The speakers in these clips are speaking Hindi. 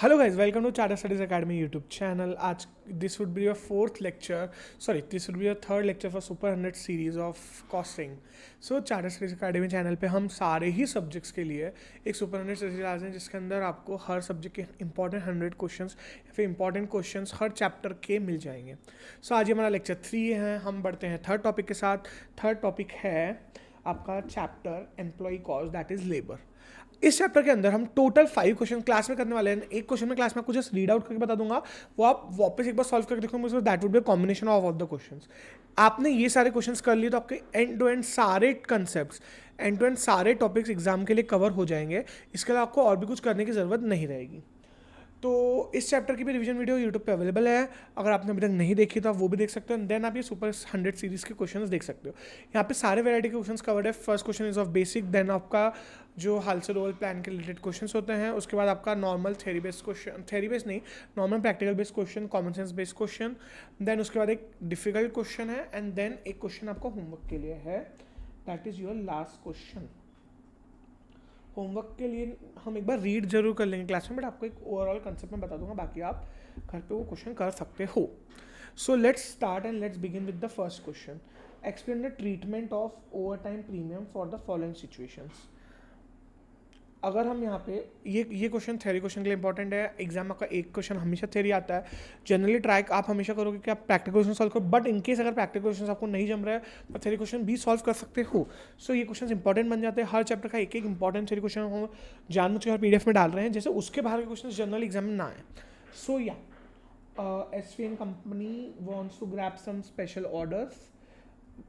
Hello guys, welcome to Charter Studies Academy YouTube channel. आज this would be your this would be your third lecture for Super 100 series of costing. So Charter Studies Academy channel पे हम सारे ही सब्जेक्ट्स के लिए एक Super 100 सीरीज ला रहे हैं जिसके अंदर आपको हर सब्जेक्ट के इंपॉर्टेंट 100 क्वेश्चंस या फिर इंपॉर्टेंट क्वेश्चंस हर चैप्टर के मिल जाएंगे. सो आज ये हमारा लेक्चर 3 है. हम बढ़ते हैं थर्ड टॉपिक के साथ. थर्ड टॉपिक है आपका chapter employ cost that is labour. इस चैप्टर के अंदर हम टोटल 5 क्वेश्चन क्लास में करने वाले हैं. एक क्वेश्चन में क्लास में आपको जस्ट रीड आउट करके बता दूंगा, वो आप वापस एक बार सॉल्व करके देखोगे. That would B combination of all the questions. आपने ये सारे क्वेश्चंस कर लिए तो आपके एंड टू एंड सारे कंसेप्ट्स, एंड टू एंड सारे टॉपिक्स एग्जाम के लिए कवर हो जाएंगे. इसके अलावा आपको और भी कुछ करने की ज़रूरत नहीं रहेगी. तो इस चैप्टर की भी रिवीजन वीडियो यूट्यूब पे अवेलेबल है. अगर आपने अभी तक नहीं देखी तो आप वो भी देख सकते हो. देन आप ये सुपर 100 सीरीज़ के क्वेश्चंस देख सकते हो. यहाँ पे सारे वैरायटी के क्वेश्चंस कवर्ड है. First question is of basic, then आपका जो हाल से रोल प्लान के रिलेटेड क्वेश्चंस होते हैं. उसके बाद आपका normal theory based question, theory based नहीं, normal practical based question, common sense based question. Then उसके बाद एक डिफिकल्ट क्वेश्चन है, एंड देन एक क्वेश्चन आपका होमवर्क के लिए है. That is your last question. Homework के लिए हम एक बार रीड जरूर कर लेंगे क्लास में, बट आपको एक ओवरऑल कंसेप्ट में बता दूंगा, बाकी आप घर पे वो क्वेश्चन कर सकते हो. So let's start and let's begin with the first question. Explain the treatment of over time premium for the following situations. अगर हम यहाँ पे ये क्वेश्चन थ्योरी क्वेश्चन के लिए इंपॉर्टेंट है. एग्जाम आपका एक क्वेश्चन हमेशा थ्योरी आता है. जनरली ट्राई आप हमेशा करोगे कि आप प्रैक्टिकल क्वेश्चन सॉल्व करो, बट इनकेस अगर प्रैक्टिकल क्वेश्चन आपको नहीं जम रहा है तो थ्योरी क्वेश्चन भी सॉल्व कर सकते हो. सो ये क्वेश्चन इंपॉर्टेंट बन जाते हैं. हर चैप्टर का एक एक इंपॉर्टेंट थ्योरी क्वेश्चन हम जानबूझ के हर PDF में डाल रहे हैं, जैसे उसके बाहर के क्वेश्चन जनरल एग्जाम में ना आए. सो या SVN company wants to grab some special orders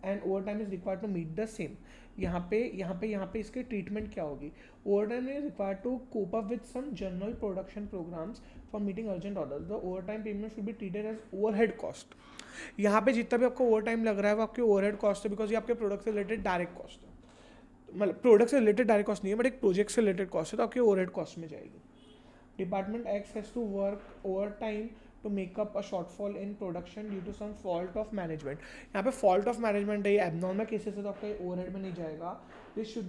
and overtime is required to meet the same. यहाँ पे इसकी ट्रीटमेंट क्या होगी. Overtime is required to cope up with some general production programmes for meeting urgent orders. The overtime payment should be treated as overhead cost. यहाँ पे जितना भी आपको ओवर टाइम लग रहा है वो आपके ओवरहेड कॉस्ट है, बिकॉज ये आपके प्रोडक्ट से रिलेटेड डायरेक्ट कॉस्ट है. मतलब प्रोडक्ट से रिलेटेड डायरेक्ट कॉस्ट नहीं है, बट एक प्रोजेक्ट से रिलेटेड कॉस्ट है, तो आपके ओवरहेड कॉस्ट में जाएगी. Department X has to work overtime to make up a shortfall in production due to some fault of management. यहाँ पे fault of management है, ये abnormal cases है तो आपका overhead में नहीं जाएगा. This should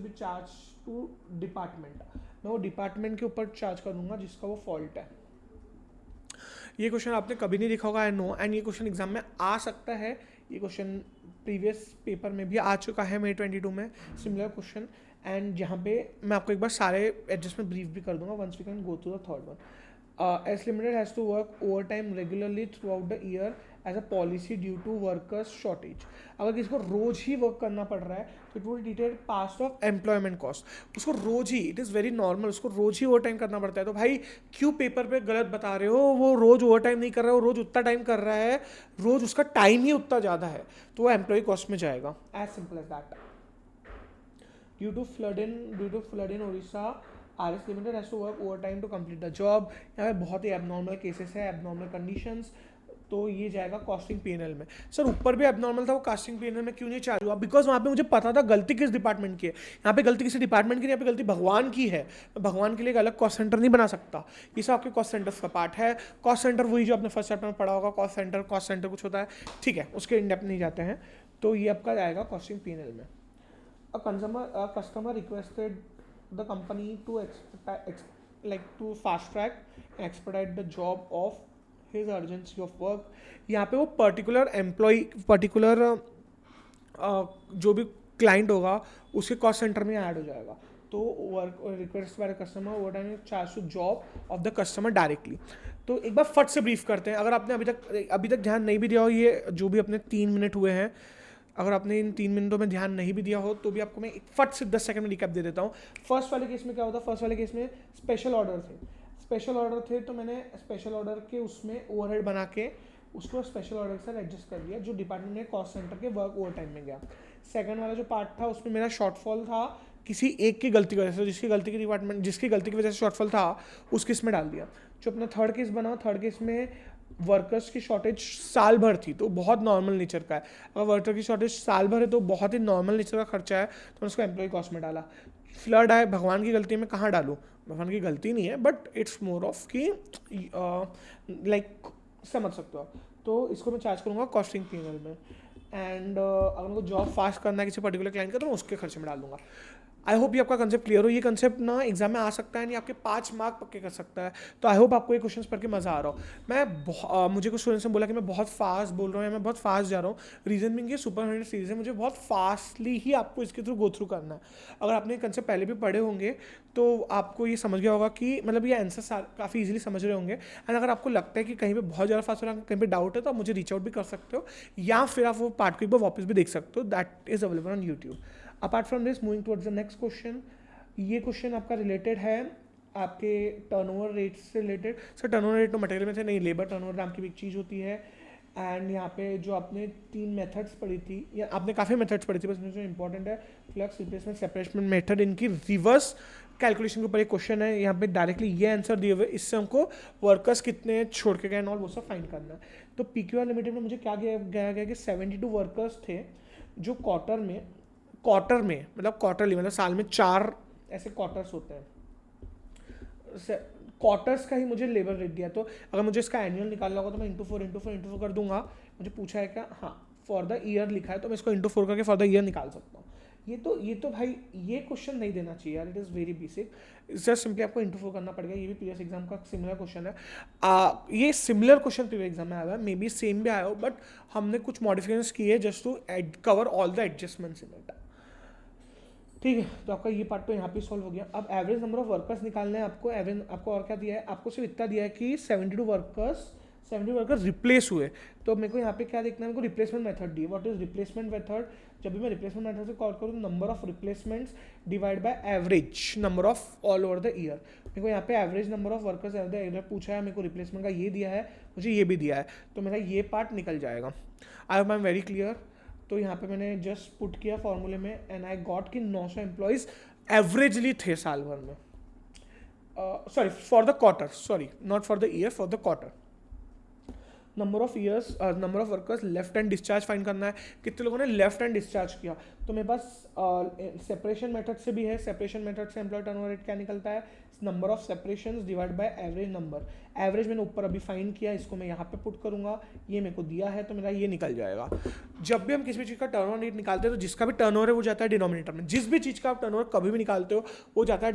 be charged to department. मैं वो department के ऊपर चार्ज करूँगा जिसका वो fault है. ये क्वेश्चन आपने कभी नहीं देखा होगा, आई नो, एंड ये क्वेश्चन एग्जाम में आ सकता है. ये क्वेश्चन प्रीवियस पेपर में भी आ चुका है May 22 में, सिमिलर क्वेश्चन. एंड यहाँ पे मैं आपको एक बार सारे एडजस्टमेंट ब्रीफ भी कर दूंगा once we can go to the third one. S Limited has to work overtime regularly throughout the year as a policy due to workers shortage. अगर किसी को रोज ही वर्क करना पड़ रहा है तो it will detect past of employment cost. उसको रोज ही, इट इज़ वेरी नॉर्मल, उसको रोज ही ओवर टाइम करना पड़ता है. तो भाई क्यों पेपर पे गलत बता रहे हो. वो रोज ओवर टाइम नहीं कर रहा है, वो रोज उतना टाइम कर रहा है, रोज उसका टाइम ही उतना ज़्यादा है, तो वो एम्प्लॉय कॉस्ट में जाएगा. As simple as that. Due to flood in Orissa, RS Limited has to work overtime to complete the job. यहाँ पे बहुत ही एबनॉर्मल केसेस है, एबनॉर्मल कंडीशंस, तो ये जाएगा कॉस्टिंग P&L में. सर ऊपर भी एबनॉर्मल था, वो कास्टिंग P&L में क्यों नहीं चालू हुआ. बिकॉज वहाँ पे मुझे पता था गलती किस डिपार्टमेंट की है. यहाँ पे गलती किसी डिपार्टमेंट की नहीं, यहाँ पे गलती भगवान की है. भगवान के लिए एक अलग कॉस्ट सेंटर नहीं बना सकता. ये सब आपके कॉस्ट सेंटर्स का पार्ट है. कॉस्ट सेंटर वही जो आपने फर्स्ट चैप्टर में पढ़ा होगा, कॉस्ट सेंटर कुछ होता है, ठीक है, उसके इन डेप्थ नहीं जाते हैं. तो ये आपका जाएगा कॉस्टिंग P&L में. A customer requested the company to fast track and expedite the job of his urgency of work. यहाँ पे वो पर्टिकुलर जो भी क्लाइंट होगा उसके कॉस्ट सेंटर में ऐड हो जाएगा. तो work request by customer overtime charge to job of the customer directly. तो एक बार फट से ब्रीफ करते हैं. अगर आपने अभी तक ध्यान नहीं भी दिया हो, ये जो भी अपने 3 मिनट हुए हैं, अगर आपने इन 3 मिनटों में ध्यान नहीं भी दिया हो तो भी आपको मैं एक फट से 10 सेकंड में रिकैप दे देता हूँ. फर्स्ट वाले केस में क्या होता है. फर्स्ट वाले केस में स्पेशल ऑर्डर थे, तो मैंने स्पेशल ऑर्डर के उसमें ओवरहेड बना के उसको स्पेशल ऑर्डर के साथ एडजस्ट कर दिया, जो डिपार्टमेंट में कॉस्ट सेंटर के वर्क ओवर टाइम में गया. सेकंड वाला जो पार्ट था उसमें मेरा शॉर्टफॉल था किसी एक की गलती की वजह से, जिसकी गलती की वजह से शॉर्टफॉल था उस केस में डाल दिया. जो अपना थर्ड केस बना, थर्ड केस में वर्कर्स की शॉर्टेज साल भर थी, तो बहुत नॉर्मल नेचर का है. अगर वर्कर की शॉर्टेज साल भर है तो बहुत ही नॉर्मल नेचर का खर्चा है, तो उसको एम्प्लॉय कॉस्ट में डाला. फ्लड आए, भगवान की गलती में कहाँ डालूँ. भगवान की गलती नहीं है, बट इट्स मोर ऑफ कि लाइक समझ सकते हो आप. तो इसको मैं चार्ज करूँगा कॉस्टिंग P&L में. एंड अगर उनको जॉब फास्ट करना है किसी पर्टिकुलर क्लाइंट का तो मैं उसके खर्चे में डाल दूंगा. आई होप ये आपका कंसेप्ट क्लियर हो। ये कंसेप्ट ना एग्जाम में आ सकता है, नहीं आपके 5 मार्क पक्के कर सकता है। तो आई होप आपको ये क्वेश्चंस पढ़ के मज़ा आ रहा हो। मुझे कुछ स्टूडेंट्स ने बोला कि मैं बहुत फास्ट बोल रहा हूँ या मैं बहुत फास्ट जा रहा हूँ। रीजन बिंग ये सुपर 100 सीरीज है, मुझे बहुत फास्टली ही आपको इसके थ्रू गो थ्रू करना है। अगर आपने कंसेप्ट पहले भी पढ़े होंगे तो आपको ये समझ गया होगा कि मतलब ये आंसर काफ़ी इजीली समझ रहे होंगे। एंड अगर आपको लगता है कि कहीं पे बहुत ज़्यादा फास्ट हो रहा है, कहीं पे डाउट है, तो आप मुझे रीच आउट भी कर सकते हो, या फिर आप वो पार्ट को एक बार वापस भी देख सकते हो। That is available on YouTube. Apart from this, moving towards the next question. ये क्वेश्चन आपका रिलेटेड है आपके टर्नओवर रेट से रिलेटेड। सर टर्नओवर रेट तो मटेरियल में से नहीं, लेबर टर्नओवर नाम की भी एक चीज़ होती है। एंड यहाँ पे जो आपने 3 मेथड्स पढ़ी थी, या आपने काफ़ी मेथड्स पढ़ी थी, बस जो इंपॉर्टेंट है फ्लक्स रिप्लेसमेंट सेपरेशन मेथड, इनकी रिवर्स कैलकुलेशन के ऊपर एक क्वेश्चन है। यहाँ पे डायरेक्टली ये आंसर दिए हुए, इससे हमको वर्कर्स कितने छोड़ के गए और वो सब फाइंड करना है। तो पीक्यूआर लिमिटेड में मुझे क्या गया कि 72 वर्कर्स थे जो क्वार्टर में मतलब क्वार्टरली, मतलब साल में 4 ऐसे क्वार्टर्स होते हैं, क्वार्टर्स का ही मुझे लेबर रेट दिया। तो अगर मुझे इसका एनुअल निकालना होगा तो मैं इंटू फोर कर दूंगा। मुझे पूछा है क्या, हाँ फॉर द ईयर लिखा है, तो मैं इसको इंटू 4 करके फॉर द ईयर निकाल सकता हूँ। ये तो भाई ये क्वेश्चन नहीं देना चाहिए यार, it is very basic. Just simply आपको इंटू 4 करना पड़ेगा। ये भी प्रीवियस एग्जाम का सिमिलर क्वेश्चन है। ये सिमिलर क्वेश्चन प्रीवियस एग्जाम में आया हुआ है, मे बी सेम भी आया हो, बट हमने कुछ मॉडिफिकेशन किए just to cover all the adjustments in it. ठीक है, तो आपका ये पार्ट तो यहाँ पे सॉल्व हो गया। अब एवरेज नंबर ऑफ वर्कर्स निकालने हैं आपको। एवरेज आपको और क्या दिया है, आपको सिर्फ इतना दिया है कि 72 वर्कर्स रिप्लेस हुए। तो मेरे को यहाँ पे क्या देखना है, मेरे को replacement method the. What is replacement method? जब भी मैं रिप्लेसमेंट मेथड से कॉल करूँ, number of replacements divide by average number of all over the year. मेरे को यहाँ पे average number of workers over the year पूछा है, मेरे को रिप्लेसमेंट का ये दिया है, मुझे ये भी दिया है, तो मेरा ये पार्ट निकल जाएगा। I hope I am very clear. तो यहाँ पे मैंने जस्ट पुट किया फॉर्मूले में एंड आई गॉट कि 900 एम्प्लॉयज़ एवरेजली थे साल भर में। Sorry for the quarter, sorry not for the year, for the quarter. Number of years, number of workers left hand discharge find करना है, कितने लोगों ने लेफ्ट हैंड डिस्चार्ज किया। तो मेरे पास सेपरेशन मेथड से भी है। सेपरेशन मेथड से एम्प्लॉय टर्नओवर रेट क्या निकलता है, number of separations divide by average number. Average मैंने ऊपर अभी फाइंड किया, इसको मैं यहाँ पे पुट करूंगा, ये मेरे को दिया है, तो मेरा ये निकल जाएगा। जब भी हम किसी भी चीज़ का टर्नओवर रेट निकालते हैं, तो जिसका भी टर्नओवर है वो जाता है डिनोमिनेटर में। जिस भी चीज़ का आप टर्नओवर कभी भी निकालते हो वो जाता है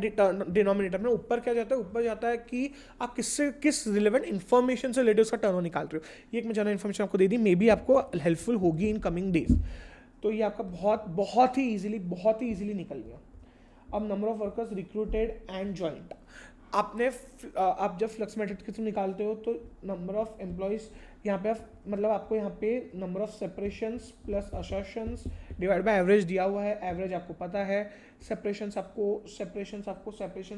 डिनोमिनेटर में। ऊपर क्या जाता है, ऊपर जाता है कि आप किस रिलेवेंट इन्फॉर्मेशन से रिलेटेड उसका टर्नओवर निकाल रहे हो। ये एक मैं जनरल इन्फॉर्मेशन आपको दे दी, मे बी आपको हेल्पफुल होगी इन कमिंग डेज। तो ये आपका बहुत ही इजीली निकल गया। अब number of workers recruited and joint, आप जब फ्लक्स मेथड के थ्रू निकालते हो तो नंबर ऑफ एम्प्लॉयज़ यहाँ पे मतलब आपको यहाँ पे number of separations plus assertions divide by average दिया हुआ है। एवरेज आपको पता है, सेपरेशंस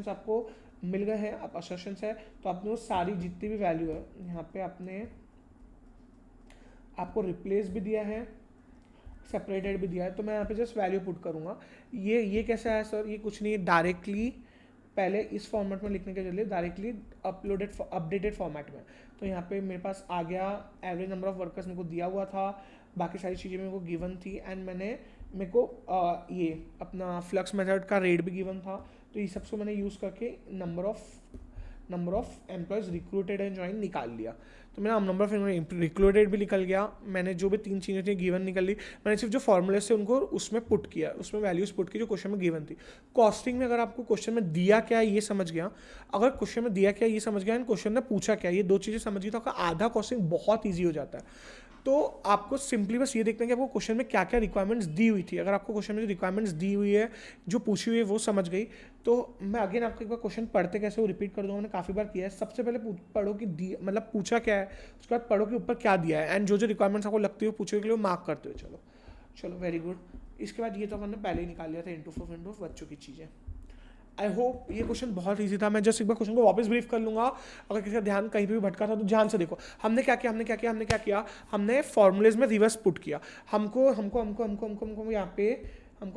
आपको मिल गए हैं, अब असर्शंस है, तो आपने वो सारी जितनी भी वैल्यू है यहाँ पे आपको रिप्लेस भी दिया है, सेपरेटेड भी दिया है। तो मैं यहाँ पे जस्ट वैल्यू पुट करूँगा। ये कैसे आया सर, ये कुछ नहीं है, डायरेक्टली पहले इस फॉर्मेट में लिखने के चलिए, डायरेक्टली अपडेटेड फॉर्मेट में। तो यहाँ पे मेरे पास आ गया एवरेज नंबर ऑफ वर्कर्स मेरे को दिया हुआ था, बाकी सारी चीज़ें मेरे को गिवन थी, एंड मेरे को ये अपना फ्लक्स मेथड का रेट भी गिवन था। तो ये सबको मैंने यूज़ करके number of employees recruited and join निकाल लिया। तो मेरा नंबर ऑफ रिक्रूटेड भी निकल गया। मैंने जो भी 3 चीज़ें थी गिवन निकल ली, मैंने सिर्फ जो फॉर्मूले से उनको उसमें पुट किया, उसमें वैल्यूज पुट की जो क्वेश्चन में गिवन थी। कॉस्टिंग में अगर आपको क्वेश्चन में दिया क्या है ये समझ गया, अगर क्वेश्चन में दिया क्या है ये समझ गया एंड क्वेश्चन ने पूछा क्या, ये 2 चीज़ें समझ गई, तो आपका आधा कॉस्टिंग बहुत ईजी हो जाता है। तो आपको सिंपली बस ये देखना है कि आपको क्वेश्चन में क्या क्या रिक्वायरमेंट्स दी हुई थी। अगर आपको क्वेश्चन में जो रिक्वायरमेंट्स दी हुई है, जो पूछी हुई है, वो समझ गई, तो मैं अगेन आपको एक बार क्वेश्चन पढ़ते कैसे वो रिपीट कर दूँगा। मैंने काफ़ी बार किया है। सबसे पहले पढ़ो कि मतलब पूछा क्या है, उसके बाद पढ़ो कि ऊपर क्या दिया है, एंड जो रिक्वायरमेंट्स आपको लगती है पूछे के लिए मार्क करते हुए चलो वेरी गुड। इसके बाद ये तो मैंने पहले ही निकाल लिया था, इंटू 4 बच्चों की चीज़ें। आई होप ये क्वेश्चन बहुत ईजी था। मैं जस्ट एक बार क्वेश्चन को वापस ब्रीफ कर लूँगा, अगर किसी का ध्यान कहीं पे भी भटका था तो ध्यान से देखो। हमने क्या किया, हमने फॉर्मूलेज में रिवर्स पुट किया। हमको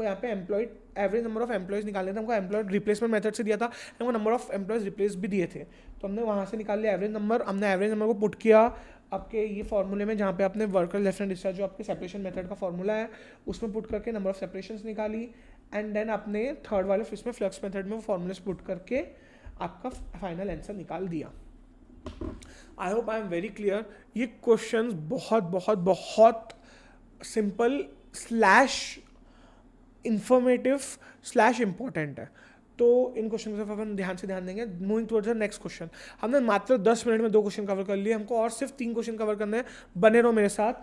यहाँ पे employed average number of employees निकालने थे, हमको एम्प्लॉयड रिप्लेसमेंट मेथड से दिया था, हमको नंबर ऑफ एम्प्लॉयज़ रिप्लेस भी दिए थे, तो हमने वहाँ से निकाल लिया एवरेज नंबर। हमने एवरेज नंबर को पुट किया आपके ये फॉर्मूले में, जहाँ पे आपने वर्कर लेफ्ट हैंड डिस्चार्ज जो आपके सेपरेशन मेथड का फॉर्मूला है उसमें पुट करके नंबर ऑफ सेपरेशंस निकाली, एंड देन आपने थर्ड वाले इसमें फ्लक्स मेथड में वो फॉर्मूलेस पुट करके आपका फाइनल आंसर निकाल दिया। I hope I am very clear. ये क्वेश्चन बहुत सिंपल / इंफॉर्मेटिव स्लैश इम्पॉर्टेंट है। तो इन क्वेश्चन पर अपन ध्यान से ध्यान देंगे। Moving towards the next question. हमने मात्र 10 मिनट में 2 क्वेश्चन कवर कर लिए, हमको और सिर्फ 3 क्वेश्चन कवर करने हैं। बने रहो मेरे साथ।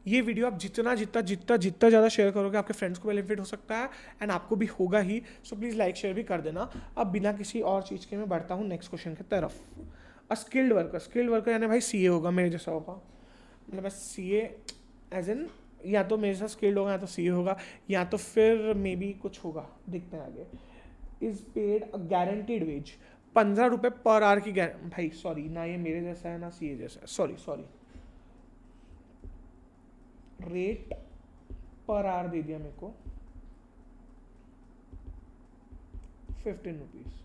ये वीडियो आप जितना जितना जितना जितना ज़्यादा शेयर करोगे आपके फ्रेंड्स को बेनिफिट हो सकता है एंड आपको भी होगा ही। सो प्लीज़ लाइक शेयर भी कर देना। अब बिना किसी और चीज़ के मैं बढ़ता हूँ नेक्स्ट क्वेश्चन की तरफ। स्किल्ड वर्कर यानी भाई सीए होगा, मेरे जैसा होगा। मतलब बस सीए एज इन या तो मेरे साथ स्किल्ड होगा या तो सीए होगा या तो फिर मे बी कुछ होगा, देखते हैं आगे। Is paid a guaranteed wage, 15 रुपये पर आवर की भाई सॉरी ना, ये मेरे जैसा है ना सीए जैसा है, सॉरी रेट पर आवर दे दिया मेरे को 15 rupees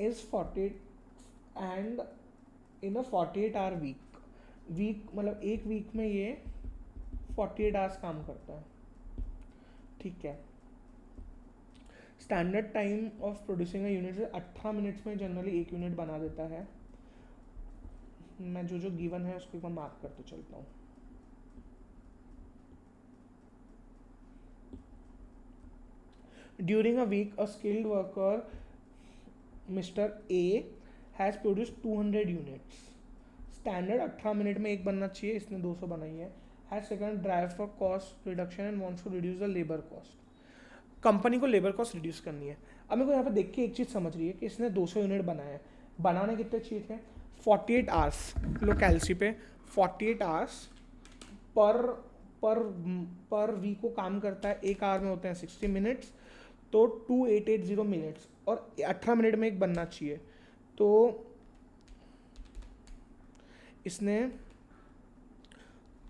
is 48 and in a 48 hour week मतलब एक वीक में ये 48 आवर्स काम करता है, ठीक है। Standard time of producing a unit 18 minutes में जनरली एक यूनिट बना देता है। मैं जो गिवन है उसको एक बार मार्क करते चलता हूँ। During a week a skilled worker mister A has produce 200 units. Standard 18 minute में एक बनना चाहिए, इसने 200 बनाई है। Has second drive for cost reduction and wants to reduce the labour cost. Company को लेबर कॉस्ट रिड्यूस करनी है। अब मेरे को यहाँ पे देख के एक चीज़ समझ रही है कि इसने 200 यूनिट बनाया है, बनाने कितने चाहिए थे 48 आवर्स। लो कैलसी पे 48 आवर्स पर पर पर वीक को काम करता है, एक आवर में होते हैं 60 मिनट्स, तो 2880 मिनट्स और 18 मिनट में एक बनना चाहिए। तो इसने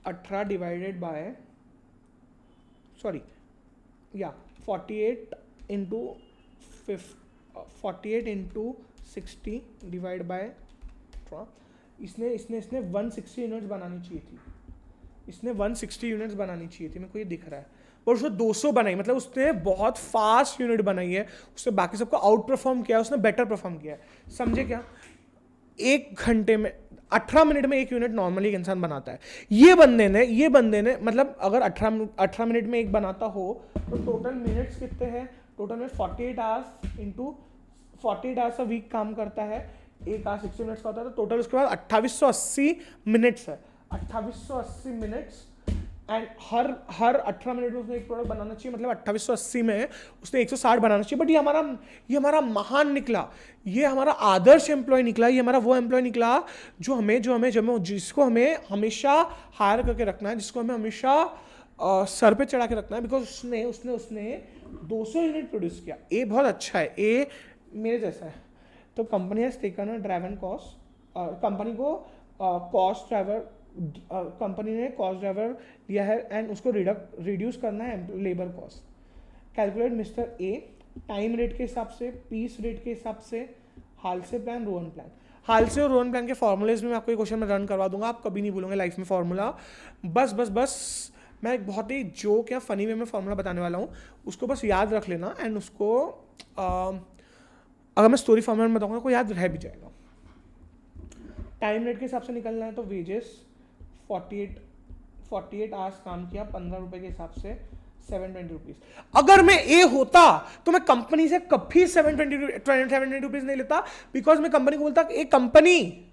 18 divided by 48 into 60 divide by इसने 160 यूनिट्स बनानी चाहिए थी। इसने 160 यूनिट्स बनानी चाहिए थी, मेरे को ये दिख रहा है, और उसने 200 बनाई। मतलब उसने बहुत फास्ट यूनिट बनाई है, उसने बाकी सबको आउट परफॉर्म किया, उसने बेटर परफॉर्म किया है। समझे क्या? एक घंटे में 18 मिनट में एक यूनिट नॉर्मली एक इंसान बनाता है। ये बंदे ने मतलब अगर 18 मिनट में एक बनाता हो तो टोटल मिनट्स कितने हैं? टोटल में 48 hours into 48 hours a week काम करता है, एक आवर 60 मिनट्स का होता है, तो टोटल उसके बाद 2880 मिनट्स है। 2880 मिनट्स एंड हर 18 मिनट में उसने एक प्रोडक्ट बनाना चाहिए, मतलब 2880 में उसने 160 बनाना चाहिए। बट ये हमारा महान निकला, ये हमारा आदर्श एम्प्लॉय निकला, ये हमारा वो एम्प्लॉय निकला जिसको हमें हमेशा हायर करके रखना है, जिसको हमें हमेशा सर पे चढ़ा के रखना है, बिकॉज उसने 200 यूनिट प्रोड्यूस किया। ए बहुत अच्छा है, ए मेरे जैसा है। तो company has taken a driven cost, company को कॉस्ट ड्राइवर कंपनी ने कॉस्ट ड्राइवर लिया है एंड उसको रिड्यूस करना है labour cost. Calculate mister A time rate के हिसाब से, पीस रेट के हिसाब से, हालसे प्लान, रोहन प्लान। हालसे और रोहन प्लान के फॉर्मूलेज में मैं आपको ये क्वेश्चन में रन करवा दूंगा, आप कभी नहीं भूलोगे लाइफ में फॉर्मूला। बस मैं एक बहुत ही जोक या फनी वे में फॉर्मूला बताने वाला हूँ, उसको बस याद रख लेना एंड उसको अगर मैं स्टोरी फॉर्मूला में बताऊँगा को याद रह भी जाएगा। टाइम रेट के हिसाब से निकलना है तो वेजेस 48 आवर्स काम किया, 15 रुपए के हिसाब से 720 रुपीज। अगर मैं ए होता तो मैं कंपनी से कभी 720 रुपीज नहीं लेता, बिकॉज मैं कंपनी को बोलता ए कंपनी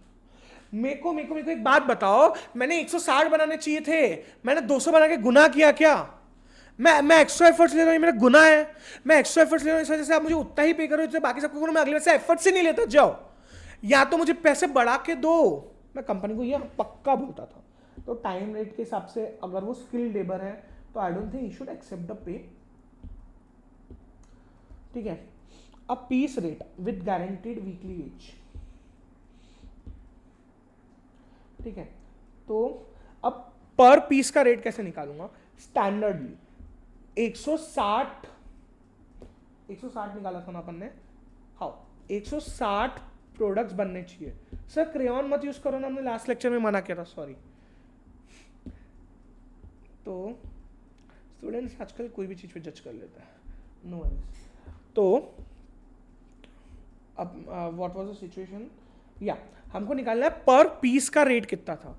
मेरे को एक बात बताओ, मैंने 160 बनाने चाहिए थे, मैंने 200 बना के गुनाह किया क्या? मैं एक्स्ट्रा एफर्ट्स ले रहा हूँ, मेरा गुनाह है। मैं एक्स्ट्रा एफर्ट्स ले रहा हूँ, इस वजह से आप मुझे उतना ही पे करो जितना बाकी सबको करो। मैं अगले से एफर्ट से नहीं लेता, जाओ या तो मुझे पैसे बढ़ा के दो। मैं कंपनी को ये पक्का बोलता था। तो टाइम रेट के हिसाब से अगर वो स्किल्ड लेबर है तो I don't think you should accept the pay, ठीक है। अब piece rate with guaranteed weekly wage, ठीक है। तो अब पर पीस का रेट कैसे निकालूंगा? स्टैंडर्डली 160 निकाला था ना अपन ने, हाँ 160 प्रोडक्ट्स बनने चाहिए। सर क्रेयॉन मत यूज करो ना, हमने लास्ट लेक्चर में मना किया था, सॉरी। तो स्टूडेंट्स आजकल कोई भी चीज़ पे जज कर लेता है, नो वरीज। तो अब व्हाट वाज द सिचुएशन, या हमको निकालना है पर पीस का रेट कितना था।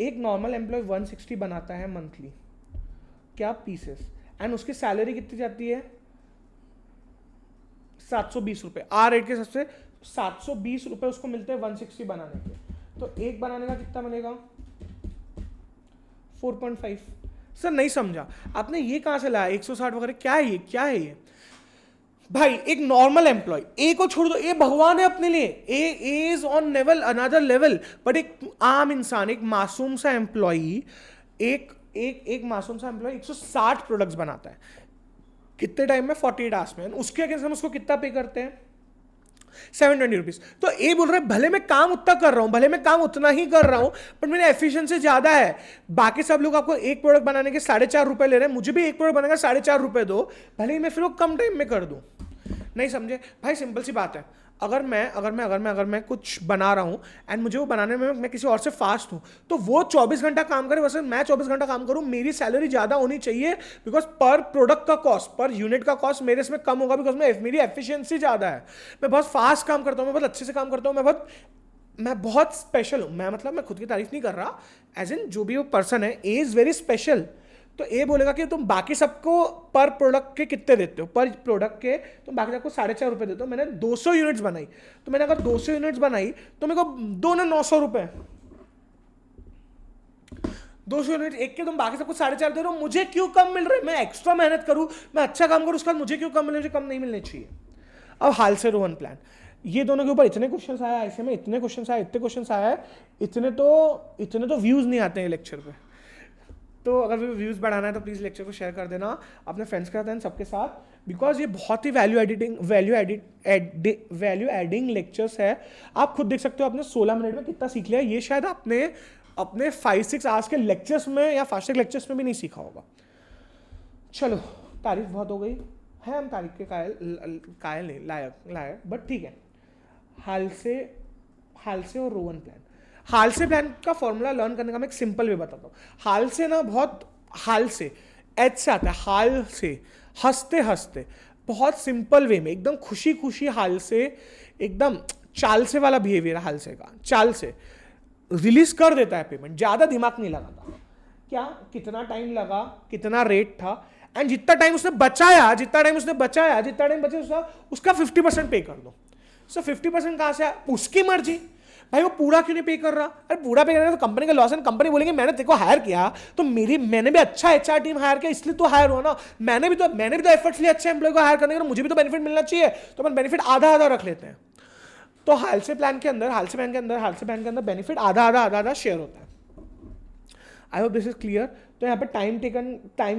एक नॉर्मल एम्प्लॉय 160 बनाता है मंथली, क्या पीसेस, एंड उसकी सैलरी कितनी जाती है 720 रुपये। आर रेट के हिसाब से 720 रुपये उसको मिलते हैं 160 बनाने के। तो एक बनाने का कितना बनेगा 4.5। सर नहीं समझा आपने, ये कहां से लाया 160 वगैरह, क्या है ये, क्या है ये भाई? एक नॉर्मल एम्प्लॉय, ए को छोड़ दो, ए भगवान है अपने लिए, he is on level another level, but एक आम इंसान, एक मासूम सा एम्प्लॉय, एक मासूम सा एम्प्लॉय 160 प्रोडक्ट्स बनाता है कितने टाइम में 48 आवर्स में, उसके अगेंस्ट हम उसको कितना पे करते हैं 720 रुपीज। तो ए बोल रहा है भले मैं काम उतना कर रहा हूं, भले मैं काम उतना ही कर रहा हूं, बट मेरी एफिशिएंसी ज्यादा है। बाकी सब लोग आपको एक प्रोडक्ट बनाने के 4.5 रुपए ले रहे हैं, मुझे भी एक प्रोडक्ट बनाने का 4.5 रुपए दो, भले ही मैं फिर वो कम टाइम में कर दूं। नहीं समझे भाई, सिंपल सी बात है। अगर मैं कुछ बना रहा हूं एंड मुझे वो बनाने में मैं किसी और से फास्ट हूं, तो वो 24 घंटा काम करे वैसे मैं 24 घंटा काम करूं, मेरी सैलरी ज्यादा होनी चाहिए, बिकॉज पर प्रोडक्ट का कॉस्ट, पर यूनिट का कॉस्ट मेरे इसमें कम होगा, बिकॉज मेरी एफिशिएंसी ज्यादा है। मैं बहुत फास्ट काम करता हूं, मैं बहुत अच्छे से काम करता हूं, मैं बहुत स्पेशल हूं। मैं मतलब मैं खुद की तारीफ नहीं कर रहा, एज इन जो भी वो पर्सन है ए इज वेरी स्पेशल। तो ए बोलेगा कि तुम बाकी सबको पर प्रोडक्ट के कितने देते हो, पर प्रोडक्ट के तुम बाकी सबको 4.5 रुपए देते हो। मैंने 200 यूनिट्स बनाई, तो मैंने अगर 200 यूनिट्स बनाई तो मेरे को दो ना 900 रुपए। 200 यूनिट एक के तुम बाकी सबको 4.5 दे रहे हो, मुझे क्यों कम मिल रहे? मैं एक्स्ट्रा मेहनत करूं, मैं अच्छा काम करूं, उसके बाद मुझे क्यों कम मिले? मुझे कम नहीं मिलने चाहिए। अब हाल से रोहन प्लान, ये दोनों के ऊपर इतने क्वेश्चंस आया, ऐसे में इतने क्वेश्चंस आए, इतने क्वेश्चंस आया, इतने तो व्यूज नहीं आते हैं लेक्चर पे। तो अगर व्यूज बढ़ाना है तो प्लीज लेक्चर को शेयर कर देना अपने फ्रेंड्स के साथ, सबके साथ, बिकॉज ये बहुत ही वैल्यू एडिंग लेक्चर्स है। आप खुद देख सकते हो आपने 16 मिनट में कितना सीख लिया। ये शायद आपने अपने 5-6 आवर्स के लेक्चर्स में या फास्टैग लेक्चर्स में भी नहीं सीखा होगा। चलो तारीफ बहुत हो गई है, हम तारीफ के कायल नहीं, लायक, बट ठीक है। हाल से और रोहन प्लान, हाल से प्लान का फॉर्मूला लर्न करने का मैं एक सिंपल वे बताता हूँ। हाल से ना, बहुत हाल से एच से आता है, हाल से हंसते हंसते, बहुत सिंपल वे में, एकदम खुशी खुशी, हाल से एकदम चाल से वाला बिहेवियर, हाल से का चाल से रिलीज कर देता है पेमेंट, ज्यादा दिमाग नहीं लगाता। क्या कितना टाइम लगा, कितना रेट था, एंड जितना टाइम उसने बचाया उसका 50% पे कर दो। सो 50% कहां से, उसकी मर्जी भाई, वो पूरा क्यों नहीं पे कर रहा? अरे पूरा पे करना तो कंपनी का लॉस है, कंपनी बोलेंगे मैंने तेरे को हायर किया तो मैंने भी अच्छा एचआर टीम हायर किया इसलिए तो हायर हुआ ना, मैंने भी तो एफर्ट्स लिए अच्छे एम्प्लॉय को हायर करने के, मुझे भी तो बेनिफिट मिलना चाहिए, तो अपन बेनिफिट आधा रख लेते हैं। तो हाल से प्लान के अंदर बेनिफिट आधा शेयर होता है। आई होप दिस इज क्लियर। तो यहाँ पे टाइम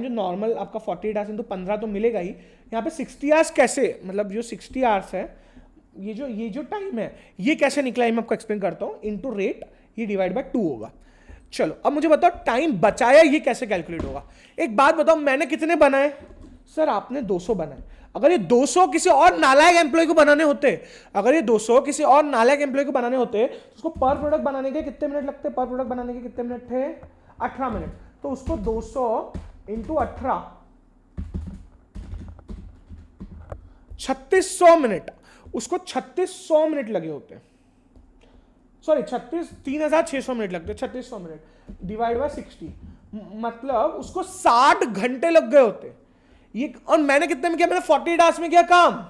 जो नॉर्मल आपका 48 आवर्स इंटू 15 तो मिलेगा ही, यहाँ पे 60 आवर्स कैसे, मतलब जो 60 आवर्स है, ये जो टाइम है ये कैसे निकला है मैं आपको एक्सप्लेन करता हूं। इनटू रेट, ये डिवाइड बाय 2 होगा। चलो अब मुझे बताओ टाइम बचाया ये कैसे कैलकुलेट होगा। एक बात बताओ, मैंने कितने बनाए? सर आपने 200 बनाए। अगर ये 200 किसी और नालायक एम्प्लॉय को बनाने होते, तो उसको पर प्रोडक्ट बनाने के कितने मिनट लगते? पर प्रोडक्ट बनाने के कितने मिनट थे? 18 मिनट। तो उसको 200 इंटू 18, 3600 मिनट, उसको 3600 मिनट लगे होते, सॉरी 3600 मिनट लगते, 3600 मिनट डिवाइड बाय 60, मतलब उसको 60 घंटे लग गए होते ये। और मैंने कितने में किया? मैंने 48 आवर्स में किया काम,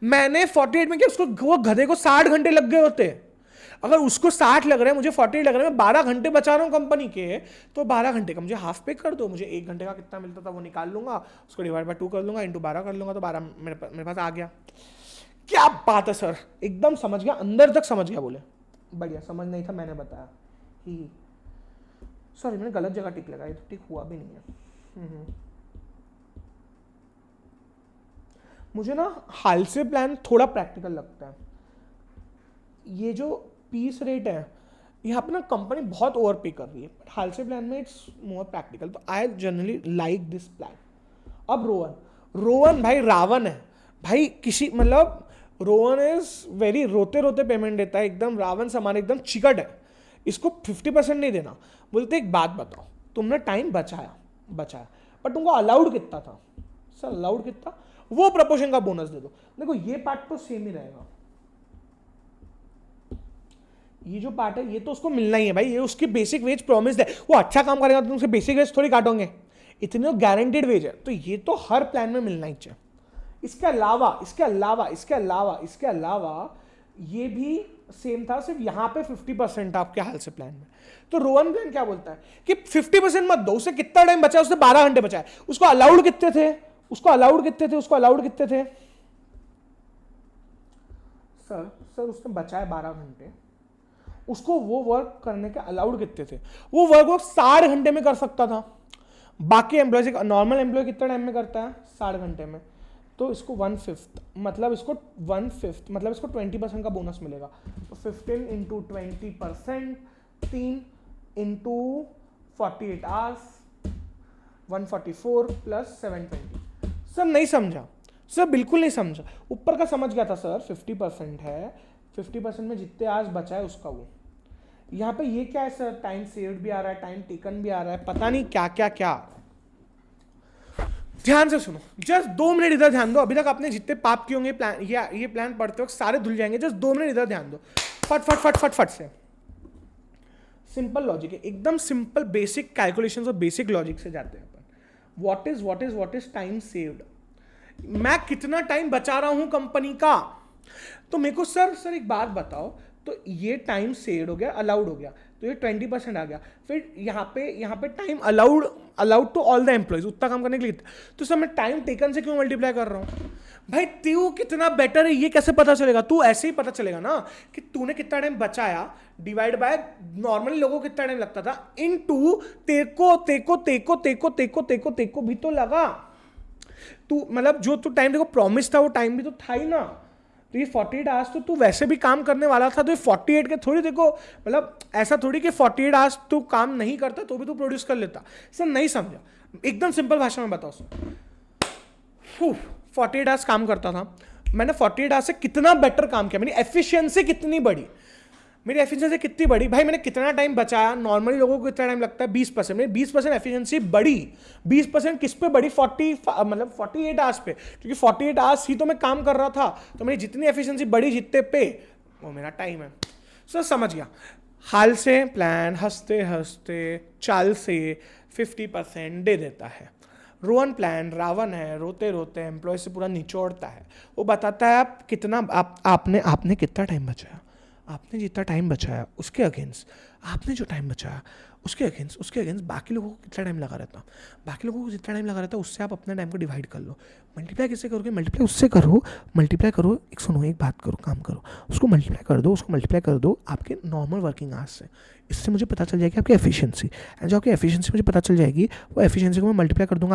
मैंने 48 में किया, उसको वो गधे को 60 घंटे लग गए होते। अगर उसको 60 लग रहे हैं, मुझे 48 लग रहे हैं, मैं 12 घंटे बचा रहा हूं कंपनी के, तो 12 घंटे का मुझे हाफ पे कर दो। मुझे 1 घंटे का कितना मिलता था वो निकाल लूंगा, उसको डिवाइड बाय 2 कर लूंगा, इंटू 12 कर लूंगा, तो 12 मेरे पास आ गया। क्या बात है सर, एकदम समझ गया, अंदर तक समझ गया। बोले बढ़िया, समझ नहीं था मैंने बताया ही, सॉरी मैंने गलत जगह टिक लगाई, तो टिक हुआ भी नहीं है। मुझे ना हाल से प्लान थोड़ा प्रैक्टिकल लगता है। ये जो पीस रेट है, यहाँ पे ना कंपनी बहुत ओवर पे कर रही है, बट हाल से प्लान में इट्स मोर प्रैक्टिकल, तो I generally like this plan. अब रोहन भाई रावण है भाई, किसी मतलब रोहन इज वेरी रोते रोते पेमेंट देता है, एकदम रावण समान, एकदम चिकट है, इसको 50% नहीं देना। बोलते एक बात बताओ, तुमने टाइम बचाया, पर तुमको अलाउड कितना था? सर अलाउड कितना? वो प्रपोर्शन का बोनस दे दो। देखो ये पार्ट तो सेम ही रहेगा, ये जो पार्ट है ये तो उसको मिलना ही है भाई, ये उसकी बेसिक वेज प्रॉमिस है। वो अच्छा काम करेगा तो उसके बेसिक वेज थोड़ी काटोगे, इतनी गारंटेड वेज है, तो ये तो हर प्लान में मिलना ही चाहिए। इसके अलावा इसके अलावा इसके अलावा इसके अलावा ये भी सेम था, सिर्फ यहां पे 50% आपके हाल से प्लान में। तो रोहन प्लान क्या बोलता है कि 50% मत दो, उसे कितना टाइम बचा है, उसने 12 घंटे बचा है, उसको अलाउड कितने थे, उसको अलाउड कितने थे, उसको अलाउड कितने थे सर उसने बचाए 12 घंटे, उसको वो वर्क करने के अलाउड कितने थे, वो वर्क 60 घंटे में कर सकता था। बाकी एम्प्लॉय, नॉर्मल एम्प्लॉय कितना टाइम में करता है, 60 घंटे में। तो इसको 1/5 मतलब इसको 1/5 मतलब इसको 20% का बोनस मिलेगा। तो 15 into 20%, 3 into 48 hours, 144 plus 720। Sir नहीं समझा, सर बिल्कुल नहीं समझा। ऊपर का समझ गया था सर, 50% है, 50% में जितने आवर्स बचा है उसका वो। यहाँ पे ये क्या है सर, टाइम सेव्ड भी आ रहा है, टाइम टेकन भी आ रहा है, पता नहीं क्या क्या क्या। ध्यान से सुनो, जस्ट 2 मिनट इधर ध्यान दो। अभी तक आपने जितने पाप किए होंगे प्लान, ये प्लान पढ़ते वक्त सारे धुल जाएंगे। जस्ट 2 मिनट इधर ध्यान दो, फट फट फट फट फट से। सिंपल लॉजिक है, एकदम सिंपल बेसिक कैलकुलेशंस और बेसिक लॉजिक से जाते हैं अपन। व्हाट इज टाइम सेव्ड, मैं कितना टाइम बचा रहा हूं कंपनी का। तो मेरे को सर एक बात बताओ, तो ये टाइम सेव्ड हो गया, अलाउड हो गया, तो ये 20% आ गया। फिर यहाँ पे time allowed to all the employees, उतना काम करने के लिए। तो सर मैं टाइम टेकन से क्यों मल्टीप्लाई कर रहा हूँ भाई? तू कितना बेटर है ये कैसे पता चलेगा? तू ऐसे ही पता चलेगा ना कि तूने कितना टाइम बचाया, डिवाइड बाय नॉर्मली लोगों को कितना टाइम लगता था, इनटू तेको भी तो लगा। तू मतलब जो तू टाइम देखो प्रॉमिस था, वो टाइम भी तो था ही ना। तो ये 48 आवर्स तो तू वैसे भी काम करने वाला था, तो ये 48 के थोड़ी देखो, मतलब ऐसा थोड़ी कि 48 आवर्स तू काम नहीं करता तो भी तू प्रोड्यूस कर लेता। सर नहीं समझा, एकदम सिंपल भाषा में बताओ सर। 48 आवर्स काम करता था, मैंने 48 आवर्स से कितना बेटर काम किया, मेरी एफिशिएंसी कितनी बढ़ी, मेरी एफिशिएंसी कितनी बढ़ी भाई, मैंने कितना टाइम बचाया। नॉर्मली लोगों को कितना टाइम लगता है, 20%, मेरी 20% एफिशिएंसी बढ़ी। 20% किस पे बढ़ी, 48 आवर्स पे, क्योंकि 48 आवर्स ही तो मैं काम कर रहा था, तो मेरी जितनी एफिशिएंसी बढ़ी जितने पे, वो मेरा टाइम है। सर समझ गया। हाल से प्लान हंसते हंसते चाल से 50% दे देता है। रोहन प्लान रावण है, रोते रोते एम्प्लॉय से पूरा निचोड़ता है। वो बताता है आप कितना आपने कितना टाइम बचाया, आपने जितना टाइम बचाया उसके अगेंस्ट, आपने जो टाइम बचाया उसके अगेंस्ट बाकी लोगों को कितना टाइम लगा रहता, बाकी लोगों को जितना टाइम लगा रहता है उससे आप अपने टाइम को डिवाइड कर लो। मल्टीप्लाई किससे करोगे, मल्टीप्लाई उससे करो, मल्टीप्लाई करो। एक सुनो, एक बात करो, काम करो, उसको मल्टीप्लाई कर दो आपके नॉर्मल वर्किंग आवर्स से। इससे मुझे पता चल जाएगी आपकी एफिशिएंसी, एंड जो आपकी एफिशिएंसी मुझे पता चल जाएगी, वो एफिशिएंसी को मैं मल्टीप्लाई कर दूंगा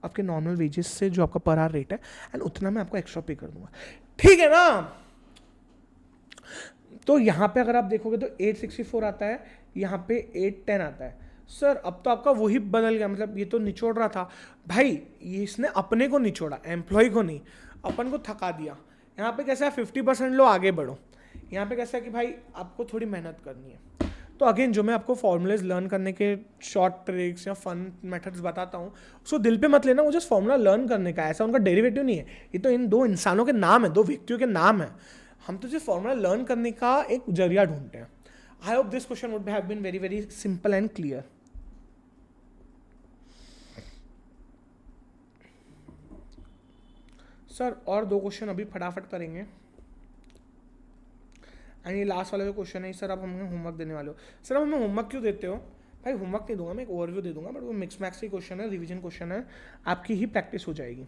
आपके नॉर्मल वेजेस से, जो आपका पर आवर रेट है, एंड उतना मैं आपको एक्स्ट्रा पे कर दूंगा। ठीक है ना? तो यहाँ पे अगर आप देखोगे तो 864 आता है, यहाँ पे 810 आता है। सर अब तो आपका वही बदल गया, मतलब ये तो निचोड़ रहा था भाई, ये इसने अपने को निचोड़ा, एम्प्लॉय को नहीं, अपन को थका दिया। यहाँ पे कैसा है, 50% लो आगे बढ़ो। यहाँ पे कैसा है कि भाई आपको थोड़ी मेहनत करनी है। तो अगेन जो मैं आपको फॉर्मूलेज लर्न करने के शॉर्ट ट्रिक्स या फन मेथड्स बताता हूँ, उसको दिल पे मत लेना, वो जस्ट फॉर्मूला लर्न करने का, ऐसा उनका डेरिवेटिव नहीं है। ये तो इन 2 इंसानों के नाम है, 2 व्यक्तियों के नाम है। हम तो सिर्फ फॉर्मूला लर्न करने का एक जरिया ढूंढते हैं। I hope this question would have been very very simple and clear. Sir और 2 क्वेश्चन अभी फटाफट करेंगे, एंड ये लास्ट वाला जो क्वेश्चन है सर, अब हमें होमवर्क देने वाले हो। सर अब हमें होमवर्क क्यों देते हो भाई? होमवर्क नहीं दूंगा मैं, एक ओवरव्यू दे दूंगा, बट वो मिक्स मैक्स की क्वेश्चन है, रिवीजन क्वेश्चन है, आपकी ही प्रैक्टिस हो जाएगी।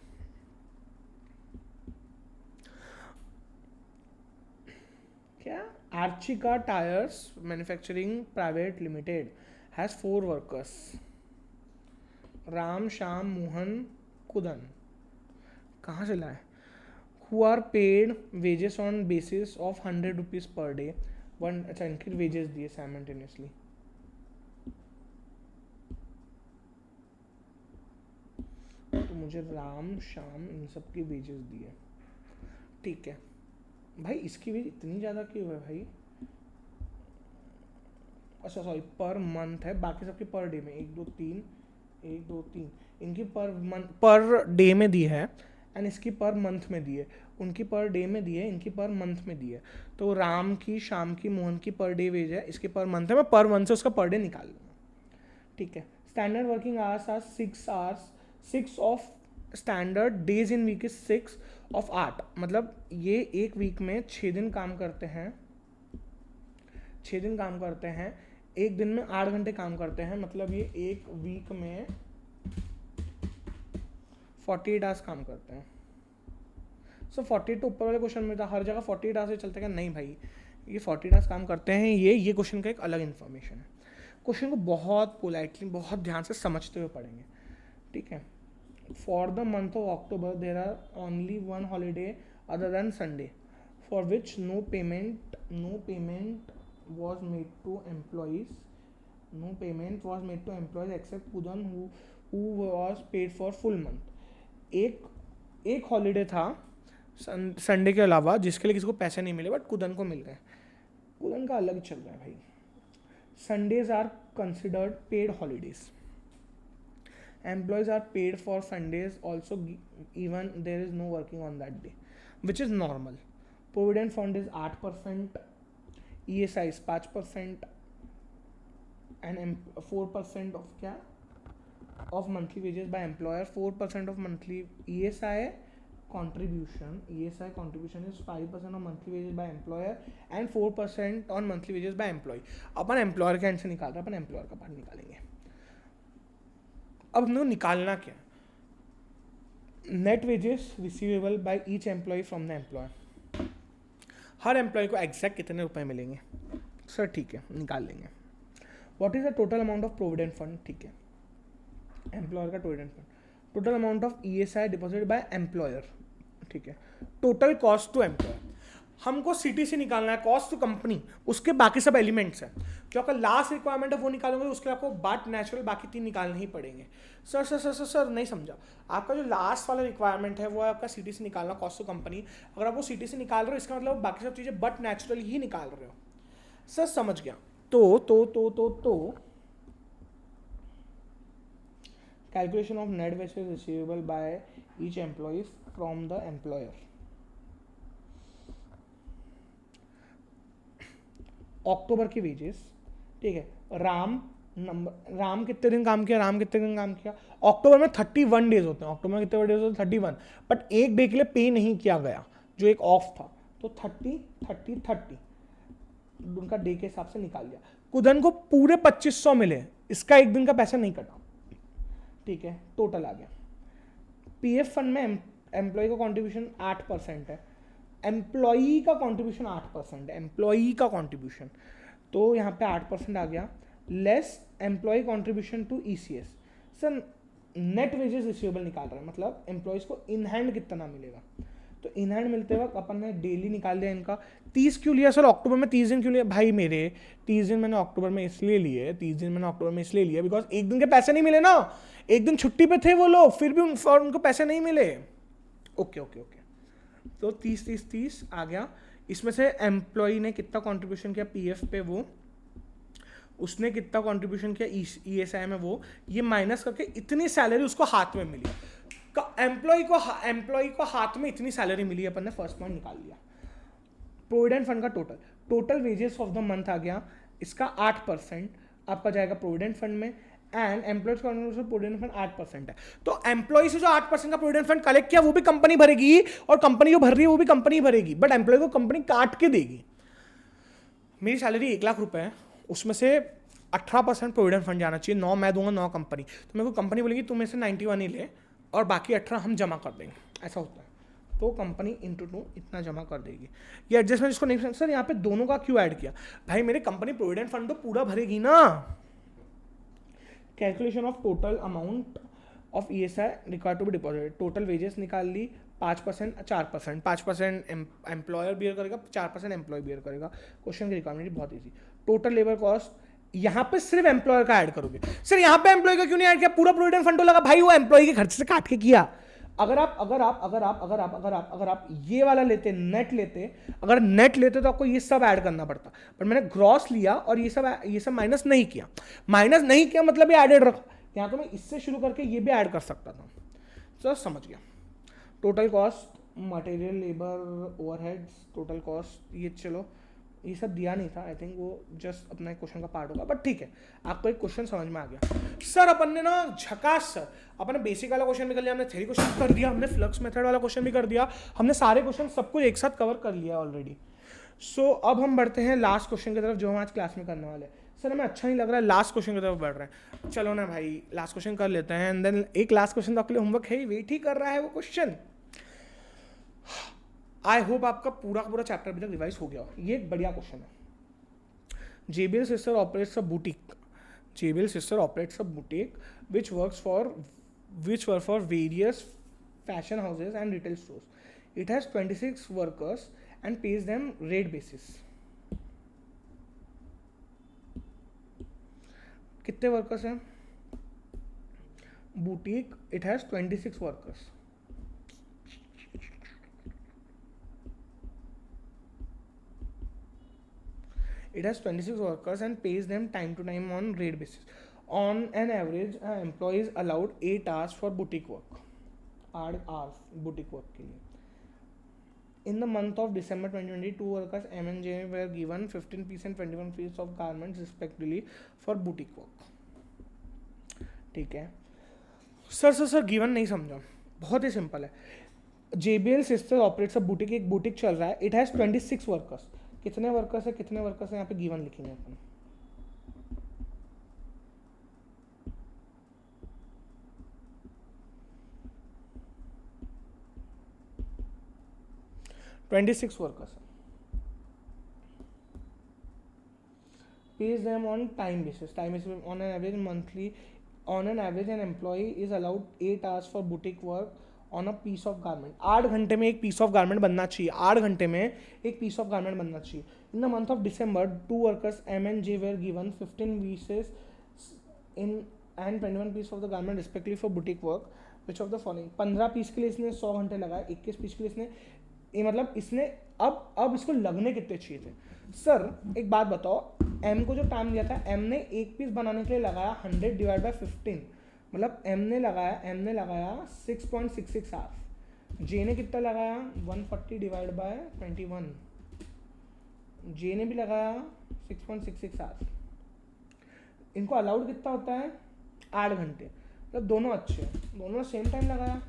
क्या? Archika tyres manufacturing private limited has 4 workers, Ram Shyam Mohan Kundan, कहाँ से लाए, who are paid wages on basis of 100 rupees per day, one, अच्छा इनके वेजेस दिए साइमल्टेनियसली। तो मुझे राम श्याम इन सब की वेजेस दिए, ठीक है भाई। इसकी वेज इतनी ज़्यादा क्यों है भाई? अच्छा सॉरी, पर मंथ है, बाकी सबके पर डे में 1 2 3 इनकी पर डे में दी है, एंड इसकी पर मंथ में दी है। उनकी पर डे में दी है, इनकी पर मंथ में दी है। तो राम की, श्याम की, मोहन की पर डे वेज है, इसकी पर मंथ है, मैं पर मंथ से उसका पर डे निकाल लूँगा। ठीक है, standard working hours are 6 hours, 6 of standard days in week is 6 of 8, मतलब ये एक वीक में 6 दिन काम करते हैं, 6 दिन काम करते हैं, एक दिन में 8 घंटे काम करते हैं, मतलब ये एक वीक में 48 आवर्स काम करते हैं। सो 48 तो ऊपर वाले क्वेश्चन में था, हर जगह 48 आवर्स से चलते क्या? नहीं भाई, ये 48 आवर्स काम करते हैं, ये क्वेश्चन का एक अलग इन्फॉर्मेशन है। क्वेश्चन को बहुत पोलाइटली, बहुत ध्यान से समझते हुए पढ़ेंगे, ठीक है। For the month of October there are only one holiday other than Sunday for which no payment was made to employees, no payment was made to employees except Kudan who was paid for full month. एक हॉलीडे था संडे के अलावा जिसके लिए किसी को पैसे नहीं मिले, बट कुदन को मिल गए। कुदन का अलग चल रहा है भाई। Sundays are considered paid holidays, employees are paid for Sundays also even there is no working on that day which is normal. Provident fund is 8%, ESI is 5% and 4% of क्या of monthly wages by employer, 4% of monthly ESI contribution is 5% of monthly wages by employer and 4% on monthly wages by employee। Upon employer के एंड से निकाल रहे हैं, अपन एम्प्लॉयर का पार्ट निकालेंगे। अब हमने निकालना क्या? Net wages receivable by each employ from the employer, हर एम्प्लॉय को एग्जैक्ट कितने रुपए मिलेंगे? सर ठीक है, निकाल लेंगे। What is the total amount of provident fund? ठीक है, एम्प्लॉयर का provident fund. Total amount of ESI deposited by employer, ठीक है। टोटल कॉस्ट टू एम्प्लॉयर, हमको CTC निकालना है, कॉस्ट टू कंपनी, उसके बाकी सब एलिमेंट्स हैं। क्योंकि लास्ट रिक्वायरमेंट है वो निकालोगे, उसके आपको बट नेचुरल बाकी 3 निकालने ही पड़ेंगे। सर नहीं समझा। आपका जो लास्ट वाला रिक्वायरमेंट है वो है आपका CTC निकालना, कॉस्ट टू कंपनी। अगर आप वो CTC निकाल रहे हो इसका मतलब बाकी सब चीज़ें बट नेचुरल ही निकाल रहे हो। सर समझ गया। तो calculation of net wages receivable by each employ from the employer. अक्टूबर की वेजेस, ठीक है। राम कितने दिन काम किया? अक्टूबर में 31 डेज होते हैं। अक्टूबर में कितने डेज होते हैं? 31। बट एक डे के लिए पे नहीं किया गया, जो एक ऑफ था, तो 30 उनका डे के हिसाब से निकाल दिया। कुदन को पूरे 2500 मिले, इसका एक दिन का पैसा नहीं कटा, ठीक है। टोटल आ गया। PF फंड में एम्प्लॉय का कॉन्ट्रीब्यूशन 8% है, एम्प्लॉई का कॉन्ट्रीब्यूशन 8% है, एम्प्लॉई का कॉन्ट्रीब्यूशन, तो यहाँ पे 8% आ गया, less employ contribution to ECS। Sir net wages receivable निकाल रहे हैं, मतलब एम्प्लॉयज को इन हैंड कितना मिलेगा। तो इन हैंड मिलते वक्त अपन ने डेली निकाल दिया इनका। 30 क्यों लिया सर? अक्टूबर में 30 दिन क्यों लिया? भाई मेरे 30 दिन मैंने अक्टूबर में इसलिए लिए बिकॉज एक दिन के पैसे नहीं मिले ना, एक दिन छुट्टी पे थे वो लोग, फिर भी उनको पैसे नहीं मिले। ओके, तो 30 आ गया। इसमें से एम्प्लॉय ने कितना कंट्रीब्यूशन किया PF पे, वो उसने कितना कंट्रीब्यूशन किया ESI में, वो ये माइनस करके इतनी सैलरी उसको हाथ में मिली। एम्प्लॉय को हाथ में इतनी सैलरी मिली, अपन ने फर्स्ट पॉइंट निकाल लिया। प्रोविडेंट फंड का total wages of the month आ गया, इसका 8% आपका जाएगा प्रोविडेंट फंड में, एंड एम्प्लॉयज का प्रोविडेंट फंड 8% है। तो एम्प्लॉय से जो 8% का प्रोविडेंट फंड कलेक्ट किया वो भी कंपनी भरेगी, और कंपनी जो भर रही है वो भी कंपनी भरेगी, बट एम्प्लॉय को कंपनी काट के देगी। मेरी सैलरी 1 लाख रुपए है, उसमें से 18% प्रोविडेंट फंड जाना चाहिए, 9 मैं दूंगा, 9 कंपनी। तो मेरे को कंपनी बोलेगी तुम में से 91 ही ले और बाकी 18 हम जमा कर देंगे, ऐसा होता है। तो कंपनी इंटू 2 इतना जमा कर देगी। ये एडजस्टमेंट इसको नहीं, सर यहाँ पे दोनों का क्यों ऐड किया? भाई मेरे कंपनी प्रोविडेंट फंड तो पूरा भरेगी ना। Calculation of total amount of ESI required to be deposited, total wages निकाल ली, 5% 4%, 5% एम्प्लॉयर बियर करेगा, 4% एम्प्लॉय बियर करेगा। क्वेश्चन की रिक्वायरमेंट बहुत ईजी। टोटल लेबर कॉस्ट, यहाँ पे सिर्फ एम्प्लॉयर का ऐड करोगे। सर यहाँ पे एम्प्लॉय का क्यों नहीं ऐड किया? पूरा प्रोविडेंट फंड तो लगा भाई, वो एम्प्लॉय के खर्चे से काट के किया। अगर आप ये वाला लेते, नेट लेते, अगर नेट लेते तो आपको ये सब ऐड करना पड़ता, पर मैंने ग्रॉस लिया और ये सब माइनस नहीं किया। मतलब ये एडेड रखा। यहाँ तो मैं इससे शुरू करके ये भी ऐड कर सकता था। सर समझ गया। Total cost, material, labour, overheads, total cost, ये चलो ये सब दिया नहीं था, आई थिंक वो जस्ट अपना एक क्वेश्चन का पार्ट होगा, बट ठीक है, आपको एक क्वेश्चन समझ में आ गया। सर अपन ने ना झकास सर, अपन ने बेसिक वाला क्वेश्चन भी कर लिया, हमने थ्योरी क्वेश्चन कर दिया, हमने फ्लक्स मेथड वाला क्वेश्चन भी कर दिया, हमने सारे क्वेश्चन सब कुछ एक साथ कवर कर लिया ऑलरेडी। सो अब हम बढ़ते हैं लास्ट क्वेश्चन की तरफ जो हम आज क्लास में करने वाले हैं। सर हमें अच्छा नहीं लग रहा है, लास्ट क्वेश्चन की तरफ बढ़ रहे हैं, चलो ना भाई लास्ट क्वेश्चन कर लेते हैं, एंड देन एक लास्ट क्वेश्चन तो आपके लिए होमवर्क है ही, वेट ही कर रहा है वो क्वेश्चन। आई होप आपका पूरा का पूरा चैप्टर अभी तक रिवाइज हो गया हो। ये एक बढ़िया क्वेश्चन है। JBL Sister operates a boutique. JBL Sister operates a boutique which were for various fashion houses and retail stores. It has 26 workers and pays them rate basis. कितने वर्कर्स हैं? Boutique, it has 26 workers. It has 26 workers and pays them time to time on rate basis. On an average, an employee is allowed 8 hours for boutique work. 8 hours boutique work के लिए. In the month of December 2020, 2 workers M&J were given 15 piece and 21 piece of garments respectively for boutique work. ठीक है सर गिवन नहीं समझा, बहुत ही सिंपल है। JBL Sister operates a boutique, एक boutique चल रहा है, it has 26 workers. कितने वर्कर्स है, कितने वर्कर्स है, यहाँ पे गिवन लिखेंगे अपन। $26 workers. Pays them on time basis. Time basis on an average monthly. On an average, an employee is allowed 8 hours for boutique work on a piece of garment. 8 घंटे में एक पीस ऑफ गारमेंट बनना चाहिए, 8 घंटे में एक पीस ऑफ गारमेंट बनना चाहिए। In the month of December 2 workers M&J were given 15 pieces in and 21 piece of the garment respectively for boutique work which of the following. 15 piece के लिए इसने 100 घंटे लगाए, 21 पीस के लिए इसने ये मतलब इसने अब इसको लगने कितने चाहिए थे? सर एक बात बताओ, M को जो टाइम दिया था, M ने एक पीस बनाने के लिए लगाया 100 डिवाइड बाई 15, मतलब M ने लगाया 6.66 आवर्स। J ने कितना लगाया 140 डिवाइड बाय 21, J ने भी लगाया 6.66 आवर्स। इनको अलाउड कितना होता है 8 घंटे, मतलब दोनों अच्छे हैं, दोनों ने सेम टाइम लगाया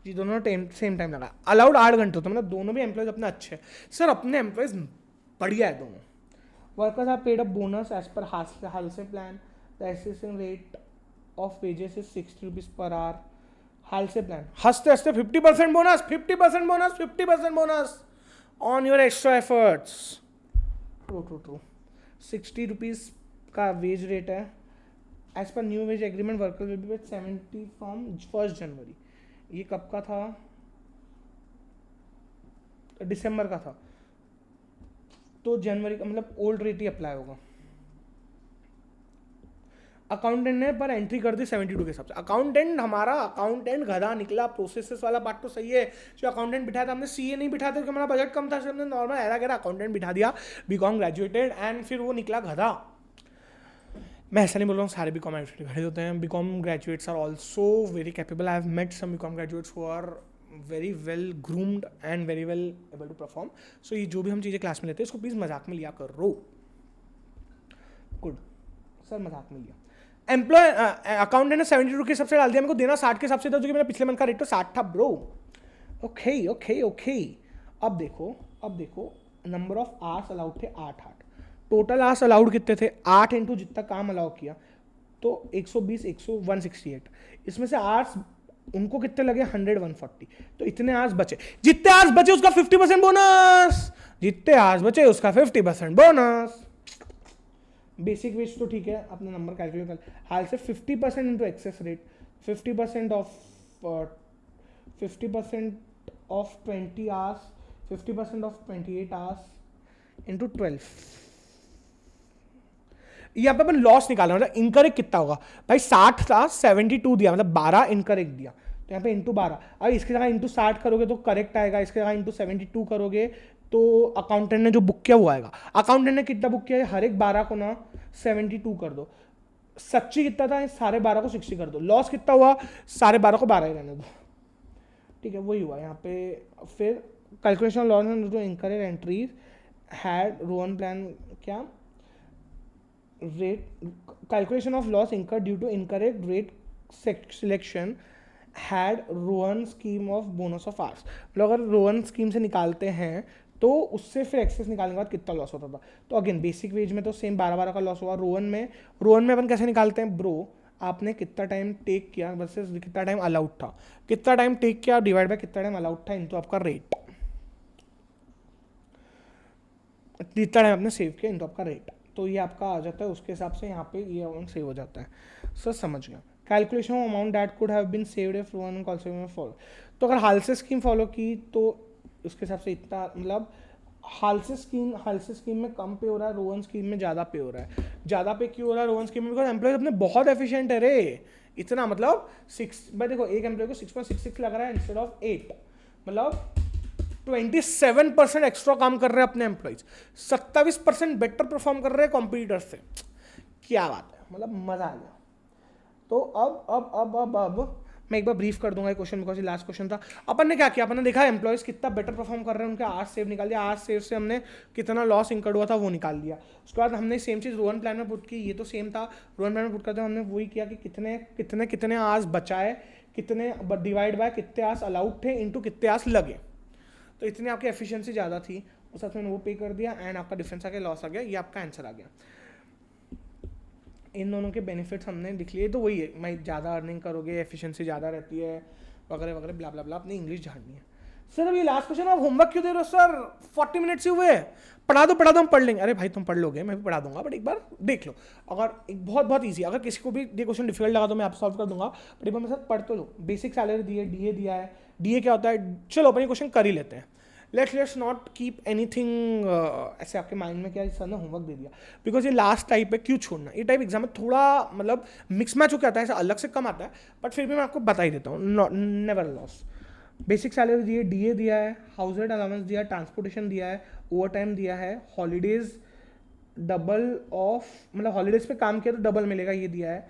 जी, दोनों ने सेम टाइम लगाया, अलाउड 8 घंटे होता है, मतलब दोनों भी एम्प्लॉयज अपने अच्छे हैं। सर अपने एम्प्लॉयज बढ़िया है दोनों। Workers are paid a bonus as per Halsey plan. The assessing rate of wages is 60 rupees per hour. Halsey plan. हंसते 50% bonus, 50% bonus, 50% bonus on your extra efforts. True. 60 rupees का wage rate है. As per new wage agreement, workers will be paid 70 from 1st January. ये कब का था? दिसंबर का था, तो जनवरी का मतलब ओल्ड रेट ही अप्लाई होगा। अकाउंटेंट ने पर एंट्री कर दी 72 के हिसाब से। अकाउंटेंट गधा निकला, प्रोसेसेस वाला पार्ट तो सही है, जो अकाउंटेंट बिठाया था हमने, CA नहीं बिठाया था क्योंकि हमारा बजट कम था, हमने नॉर्मल एरा अकाउंटेंट बिठा दिया, बीकॉम ग्रेजुएटेड, एंड फिर वो निकला गधा। मैं ऐसा नहीं बोल रहा हूँ सारे बीकॉम ग्रेजुएट खड़े होते हैं, BCom graduates are also very capable. I have met some BCom graduates who are very well groomed and very well able to perform. So ये जो भी हम चीज़ें क्लास में लेते हैं इसको प्लीज़ मजाक में लिया करो। गुड सर, मजाक में लिया। एम्प्लॉय अकाउंटेंट ने 72 के हिसाब से डाल दिया, मेरे को देना 60 के हिसाब से था, जो कि मेरा पिछले मंथ का रेट तो 60 था ब्रो। ओके। अब देखो नंबर ऑफ आवर्स अलाउड थे 8। टोटल आवर्स अलाउड कितने थे? 8 इंटू जितना काम अलाउ किया तो 120, 168। इसमें से आवर्स उनको कितने लगे? 100, 140। तो इतने आवर्स बचे, जितने आवर्स बचे उसका 50% बोनस। बेसिक वेज तो ठीक है, अपना नंबर कैलकुलेट कर। Halsey 50% into excess rate, 50% of 20 hours, 50% of 28 hours into 12। यहाँ पे अपन लॉस निकालना, मतलब इनकरेक्ट कितना होगा भाई? 60 था, 72 दिया, मतलब 12 इनकरेक्ट दिया, तो यहाँ पे इंटू 12। अब इसकी जगह इंटू 60 करोगे तो करेक्ट आएगा, इसकी जगह इंटू 72 करोगे तो अकाउंटेंट ने जो बुक किया वो आएगा। अकाउंटेंट ने कितना बुक किया है? हर एक 12 को ना 72 कर दो। सच्ची कितना था? सारे 12 को 60 कर दो। लॉस कितना हुआ? सारे 12 को 12 ही रहने दो। ठीक है, वही हुआ यहाँ पे। फिर calculation loss to incorrect entries had Rowan plan क्या rate calculation of loss incur due to incorrect rate selection had Rowan scheme of bonus of hours. मतलब अगर रोहन स्कीम से निकालते हैं तो उससे फिर एक्सेस निकालने के बाद कितना लॉस होता था। तो अगेन बेसिक वेज में तो सेम 12-12 का लॉस हुआ। रोहन में अपन कैसे निकालते हैं ब्रो, आपने कितना टाइम टेक किया वर्सेस कितना टाइम अलाउड था, कितना टाइम टेक किया डिवाइड बाय कितना टाइम अलाउड था इनटू आपका रेट, जितना टाइम आपने सेव किया इनटू आपका रेट, तो ये आपका आ जाता है। उसके हिसाब से यहाँ पे ये अमाउंट सेव हो जाता है। सर समझ गया। Calculation of amount that could have been saved if Rowan concept में फॉलो। तो अगर हाल से स्कीम फॉलो की तो उसके हिसाब से इतना, मतलब हाल से स्कीम में कम पे हो रहा है, रोहन स्कीम में ज़्यादा पे हो रहा है। ज़्यादा पे क्यों हो रहा है रोहन स्कीम में? बिकॉज एम्प्लॉयज अपने बहुत एफिशिएंट है रे। इतना मतलब 6 भाई देखो, एक एम्प्लॉय को 6.66 लग रहा है इंस्टेड ऑफ 8, मतलब 27% एक्स्ट्रा काम कर रहे हैं अपने एम्प्लॉइज, 27% बेटर परफॉर्म कर रहे हैं कॉम्पिटिटर से। क्या बात है, मतलब मजा आ गया। तो अब मैं एक बार ब्रीफ कर दूंगा क्वेश्चन, बिकॉज ये लास्ट क्वेश्चन था। अपन ने क्या किया, अपन ने देखा एम्प्लॉयज कितना बेटर परफॉर्म कर रहे हैं, उनके आर्स सेव निकाल दिया, आर्स सेव से हमने कितना लॉस इंकर्ड हुआ था वो निकाल दिया। उसके बाद हमने सेम चीज़ रोहन प्लान में पुट की, ये तो सेम था। रोहन प्लान में पुट करते हमने वही किया कि कितने आर्स बचाए, कितने डिवाइड बाय कितने आर्स अलाउड थे इंटू कितने आर्स लगे, तो इतनी आपकी एफिशिएंसी ज़्यादा थी, उस हिसाब से वो पे कर दिया एंड आपका डिफरेंस आ गया, लॉस आ गया, ये आपका आंसर आ गया। इन दोनों के बेनिफिट्स हमने लिख लिए। तो वही है, मैं ज़्यादा अर्निंग करोगे, एफिशिएंसी ज़्यादा रहती है वगैरह वगैरह ब्ला ब्ला ब्ला, अपनी इंग्लिश झाड़नी है। सर अब ये लास्ट क्वेश्चन, आप होमवर्क क्यों दे रहे हो सर? 40 मिनट्स ही हुए, पढ़ा दो हम पढ़ लेंगे। अरे भाई तुम पढ़ लोगे, मैं भी पढ़ा दूंगा, बट एक बार देख लो। अगर एक बहुत ईजी, अगर किसी को भी ये क्वेश्चन डिफिकल्ट लगा तो मैं आप सॉल्व कर दूंगा, बट एक बार मेरे साथ पढ़ तो लो। बेसिक सैलरी दी है, डीए दिया है, डीए क्या होता है, चलो अपन ये क्वेश्चन कर ही लेते हैं। लेट्स नॉट कीप एनीथिंग ऐसे आपके माइंड में क्या सर ने होमवर्क दे दिया, बिकॉज ये लास्ट टाइप है, क्यों छोड़ना। ये टाइप एग्जाम में थोड़ा मतलब मिक्स मैच होकर आता है, ऐसा अलग से कम आता है, बट फिर भी मैं आपको बता ही देता हूँ, नेवर लॉस। बेसिक सैलरी दी है, डीए दिया है, हाउस रेंट अलाउंस दिया है, ट्रांसपोर्टेशन दिया है, ओवर टाइम दिया है, हॉलीडेज डबल ऑफ, मतलब हॉलीडेज पे काम किया तो डबल मिलेगा, ये दिया है।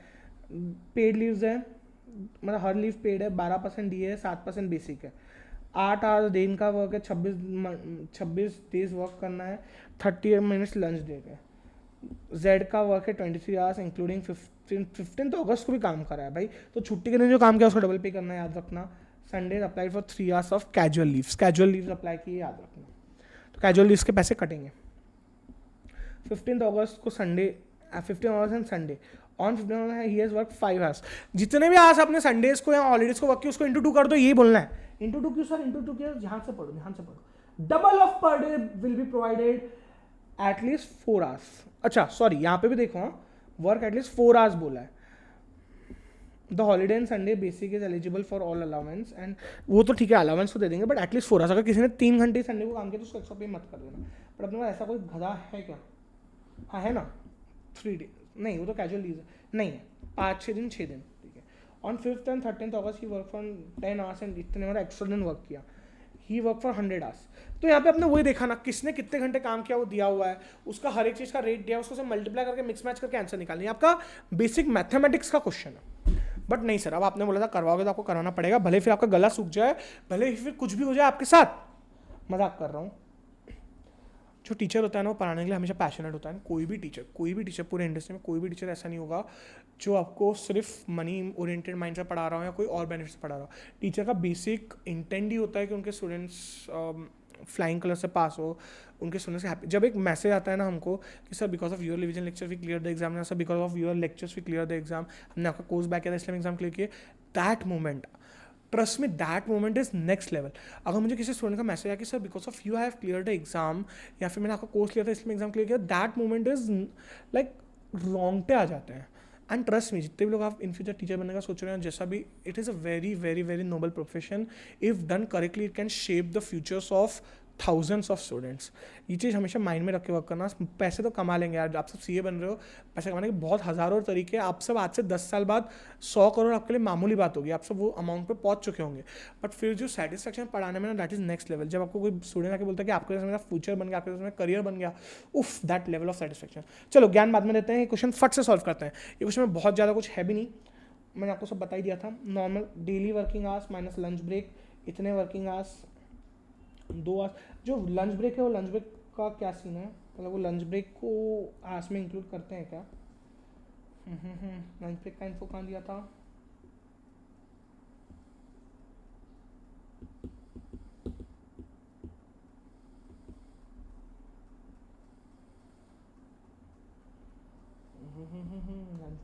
पेड लीव्स है, मतलब हर लीव पेड है, 12% डीए है, 7% बेसिक है। 8 आवर्स दिन का वर्क है, 26 डेज वर्क करना है, 30 मिनट्स लंच ब्रेक है। जेड का वर्क है 23 आवर्स इंक्लूडिंग 15 तो अगस्त को भी काम करा है भाई, तो छुट्टी के दिन जो काम किया उसको डबल पे करना है, याद रखना। Sunday applied for 3 hours of casual leaves apply किए, याद रखना। तो कैजुअल लीव्स के पैसे कटेंगे। 15 अगस्त को Sunday, 15 hours and Sunday. On 15 hours he has work 5 hours. जितने भी आवर्स आपने संडेज को या हॉलीडेज को वर्क किया उसको इंटू 2 कर दो, यही बोलना है। इंटू 2 क्यों सर? इंटू 2 किया, ध्यान से पढ़ो। Double of per day will be provided at least 4 hours. अच्छा सॉरी, यहाँ पे भी देखो, वर्क एटलीस्ट 4 आवर्स बोला है। The holiday and Sunday basic is eligible for all allowance, and वो तो ठीक है, अलाउंस तो दे देंगे, बट एटलीस्ट 4 आवर्स। अगर किसी ने 3 घंटे संडे को काम किया तो उसको एक्स्ट्रा पे मत कर देना। पर अपने पास ऐसा कोई गधा है क्या? हाँ है ना, 3 डे नहीं, वो तो कैजुअल लीव नहीं है, 5-6 दिन 6 दिन, ठीक है। On 5th and 13th August he work for 10 hours and इतने मतलब एक्स्ट्रा दिन वर्क किया, ही वर्क फॉर 100 आवर्स। तो यहाँ पे आपने वही देखा ना, किसने कितने घंटे काम किया वो दिया हुआ है, उसका हर एक चीज़ का रेट दिया है, उसको मल्टीप्लाई करके मिक्स मैच करके आंसर निकालनी है। आपका बेसिक मैथमेटिक्स का क्वेश्चन है। बट नहीं सर, अब आपने बोला था करवाओगे तो आपको कराना पड़ेगा, भले फिर आपका गला सूख जाए, भले ही फिर कुछ भी हो जाए आपके साथ, मजाक कर रहा हूँ। जो टीचर होता है ना वो पढ़ाने के लिए हमेशा पैशनेट होता है। कोई भी टीचर पूरे इंडस्ट्री में कोई भी टीचर ऐसा नहीं होगा जो आपको सिर्फ मनी ओरिएंटेड माइंड से पढ़ा रहा हो या कोई और बेनिफिट से पढ़ा रहा हो। टीचर का बेसिक इंटेंट ही होता है कि उनके स्टूडेंट्स फ्लाइंग कलर से पास हो, उनके स्टूडेंट्स हैप्पी। जब एक मैसेज आता है ना हमको कि sir because of your revision lecture we clear the exam, या sir because of your lectures we clear the exam, हमने आपका कोर्स बैक किया था इसलिए एग्जाम क्लियर किए, that moment, trust me, that moment is next level. अगर मुझे किसी स्टूडेंट का मैसेज आया कि sir because of you have clear the exam, या फिर मैंने आपका कोर्स लिया था इसलिए एग्जाम क्लियर किया, दैट मोमेंट इज लाइक रोंगटे आ जाते हैं। एंड ट्रस्ट में, जितने भी लोग आप इन फ्यूचर टीचर बनने का सोच रहे हैं, जैसा भी, it is a very very very noble profession. If done correctly it can shape the futures of thousands of students. ये चीज़ हमेशा माइंड में रख के वर्क करना। पैसे तो कमा लेंगे यार, आप सब सीए बन रहे हो, पैसे कमाने के बहुत हज़ारों तरीके। आप सब आज से 10 साल बाद 100 करोड़ आपके लिए मामूली बात होगी, आप सब वो अमाउंट पे पहुंच चुके होंगे। बट फिर जो सेटिस्फैक्शन पढ़ाने में ना, दैट इज़ नेक्स्ट लेवल। जब आपको कोई स्टूडेंट आके बोलता है कि आपके पास मेरा फ्यूचर बन गया, आपके पास मेरा करियर बन गया, उफ, दैट लेवल ऑफ सेटिस्फैक्शन। चलो ज्ञान बाद में देते हैं, ये क्वेश्चन फट से सॉल्व करते हैं। ये क्वेश्चन में बहुत ज़्यादा कुछ है भी नहीं, मैंने आपको सब बता ही दिया था। Normal daily working hours minus lunch break इतने वर्किंग आवर्स, 2 आवर्स। जो लंच ब्रेक है वो लंच ब्रेक का क्या सीन है, मतलब वो लंच ब्रेक को आवर्स में इंक्लूड करते हैं क्या? लंच ब्रेक का इन्फो कहाँ दिया था?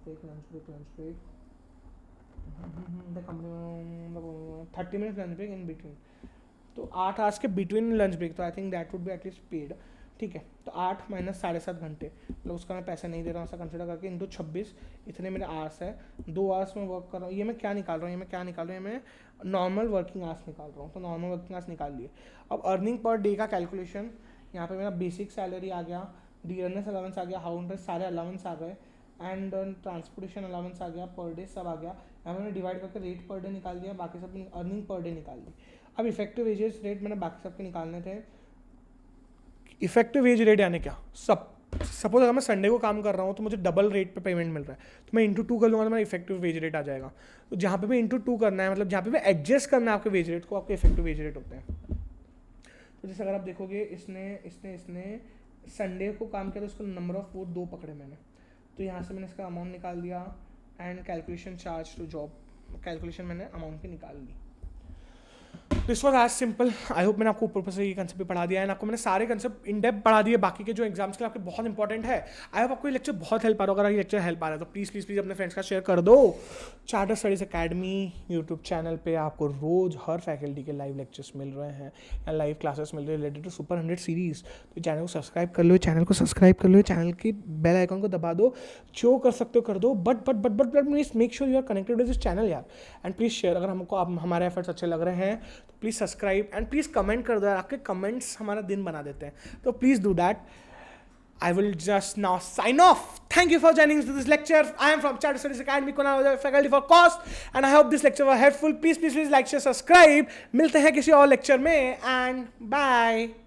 Lunch break the company 30 minutes lunch break in between, तो 8 आवर्स के बिटवीन लंच ब्रेक, तो I think that would be at least paid. ठीक है, तो 8 माइनस 7.5 घंटे, मतलब उसका मैं पैसा नहीं दे रहा हूँ ऐसा कंसिडर करके, इंटू 26, इतने मेरे आवर्स है। 2 आवर्स में वर्क कर रहा हूँ, ये मैं क्या निकाल रहा हूँ, ये मैं नॉर्मल वर्किंग आवर्स निकाल रहा हूँ, तो नॉर्मल वर्किंग आवर्स निकाल लिए। अब अर्निंग पर डे का कैलकुलेशन, यहाँ पे मेरा बेसिक सैलरी आ गया, डियरनेस अलाउंस आ गया, हाउंडर सारे अलाउंस आ गए, एंड ट्रांसपोर्टेशन अलाउंस आ गया, पर डे सब आ गया। यहाँ पे मैंने डिवाइड करके रेट पर डे निकाल दिया, बाकी सब अर्निंग पर डे निकाल दी। अब इफेक्टिव वेजेस रेट मैंने बाकी सबके निकालने थे। इफेक्टिव वेज रेट यानी क्या, सपोज अगर मैं संडे को काम कर रहा हूँ तो मुझे डबल रेट पे पेमेंट मिल रहा है, तो मैं इंटू 2 कर लूँगा तो मेरा इफेक्टिव वेज रेट आ जाएगा। तो जहाँ पे मैं इंटू 2 करना है, मतलब जहाँ पे मैं एडजस्ट करना है आपके वेज रेट को, आपके इफेक्टिव वेज रेट होते हैं। तो जैसे अगर आप देखोगे, इसने संडे को काम किया तो उसको नंबर ऑफ वो 2 पकड़े मैंने, तो यहाँ से मैंने इसका अमाउंट निकाल दिया, and calculation charge to job calculation मैंने अमाउंट की निकाल ली। This was as simple. I hope मैंने आपको ऊपर से ये कंसेप्ट भी पढ़ा दिया है, आपको मैंने सारे कंसेप्ट इन डेप्थ पढ़ा दिए, बाकी के जो एग्जाम्स के लिए आपके बहुत इंपॉर्टेंट है। आई होप आपको ये लेक्चर बहुत हेल्प आ रहा होगा। अगर ये लेक्चर हेल्प आ रहा है तो प्लीज़ प्लीज़ प्लीज़ अपने फ्रेंड्स का शेयर कर दो। Charter studies academy YouTube channel पे आपको रोज़ हर फैकल्टी के लाइव लेक्चर्स मिल रहे हैं या लाइव क्लासेस मिल रही है रिलेटेड टू सुपर 100 सीरीज़। तो चैनल को सब्सक्राइब कर लो, चैनल की बेल आइकन को दबा दो, जो कर सकते हो कर दो, but please make sure you are connected with this channel यार, एंड प्लीज़ शेयर। अगर हमको हमारे एफर्ट्स अच्छे लग रहे हैं तो please subscribe and please comment कर दो यार, आपके कमेंट्स हमारा दिन बना देते हैं, तो please do that. I will just now sign off. Thank you for joining us to this lecture. I am from Charter Studies Academy, Kunal, faculty for cost, and I hope this lecture was helpful. Please like, share, subscribe. मिलते हैं किसी और लेक्चर में, and bye.